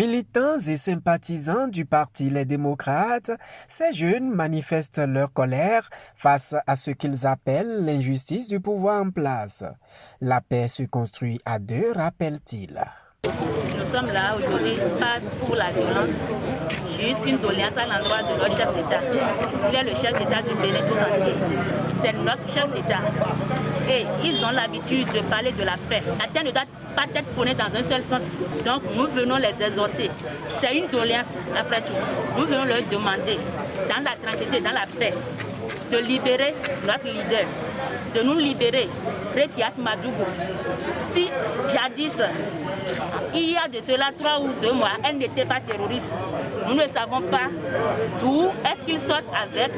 Militants et sympathisants du Parti Les Démocrates, ces jeunes manifestent leur colère face à ce qu'ils appellent l'injustice du pouvoir en place. La paix se construit à deux, rappelle-t-il. Nous sommes là aujourd'hui pas pour la violence, juste une doléance à l'endroit de notre chef d'État. Il est le chef d'État du Bénin tout entier. C'est notre chef d'État. Et ils ont l'habitude de parler de la paix. La terre ne doit pas être prônée dans un seul sens. Donc nous venons les exhorter. C'est une doléance après tout. Nous venons leur demander, dans la tranquillité, dans la paix, de libérer notre leader, de nous libérer, Rekiat Madougou. Si jadis, il y a de cela 3 ou 2 mois, elle n'était pas terroriste, nous ne savons pas d'où est-ce qu'ils sortent avec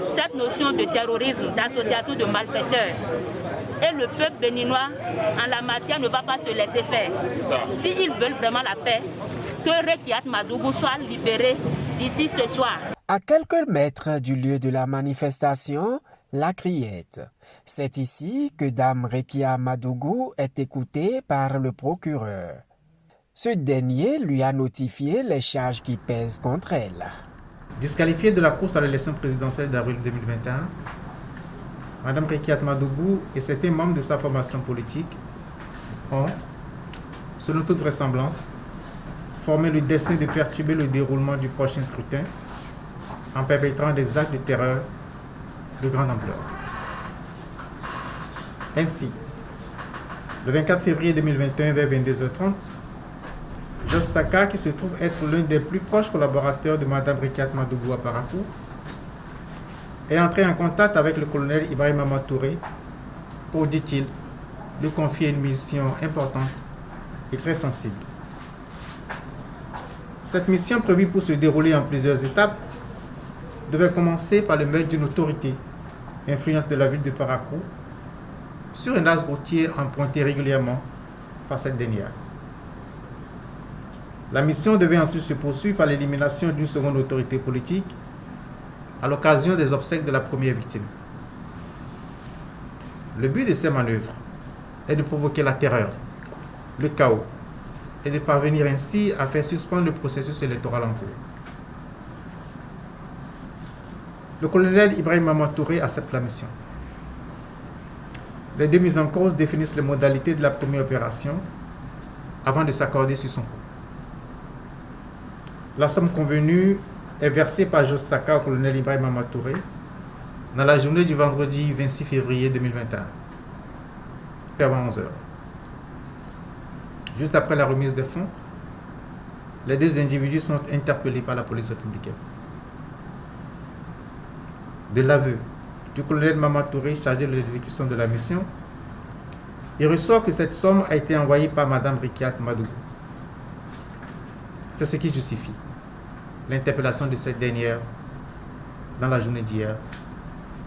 cette notion de terrorisme, d'association de malfaiteurs. Et le peuple béninois, en la matière, ne va pas se laisser faire. S'ils veulent vraiment la paix, que Rekiat Madougou soit libéré d'ici ce soir. À quelques mètres du lieu de la manifestation, la Criette. C'est ici que Dame Rekia Madougou est écoutée par le procureur. Ce dernier lui a notifié les charges qui pèsent contre elle. Disqualifiée de la course à l'élection présidentielle d'avril 2021, Mme Rekiat Madougou et certains membres de sa formation politique ont, selon toute vraisemblance, formé le dessein de perturber le déroulement du prochain scrutin en perpétrant des actes de terreur de grande ampleur. Ainsi, le 24 février 2021 vers 22h30, Georges Saka, qui se trouve être l'un des plus proches collaborateurs de Mme Rekiat Madougou à Parakou, est entré en contact avec le colonel Ibrahim Mamadou Touré pour, dit-il, lui confier une mission importante et très sensible. Cette mission, prévue pour se dérouler en plusieurs étapes, devait commencer par le meurtre d'une autorité influente de la ville de Parakou sur un axe routier emprunté régulièrement par cette dernière. La mission devait ensuite se poursuivre par l'élimination d'une seconde autorité politique à l'occasion des obsèques de la première victime. Le but de ces manœuvres est de provoquer la terreur, le chaos et de parvenir ainsi à faire suspendre le processus électoral en cours. Le colonel Ibrahim Mamadou Touré accepte la mission. Les deux mises en cause définissent les modalités de la première opération avant de s'accorder sur son coût. La somme convenue est versée par Georges Saka au colonel Ibrahim Mamadou Touré dans la journée du vendredi 26 février 2021, vers 11h. Juste après la remise des fonds, les deux individus sont interpellés par la police républicaine. De l'aveu du colonel Mamadou Touré chargé de l'exécution de la mission, il ressort que cette somme a été envoyée par Mme Rekiat Madougou. C'est ce qui justifie l'interpellation de cette dernière dans la journée d'hier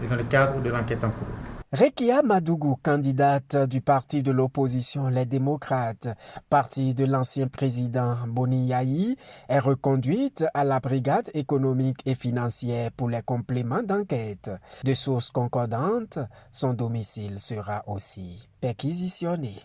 et dans le cadre de l'enquête en cours. Rekia Madougou, candidate du parti de l'opposition Les Démocrates, parti de l'ancien président Boni Yayi, est reconduite à la brigade économique et financière pour les compléments d'enquête. De sources concordantes, son domicile sera aussi perquisitionné.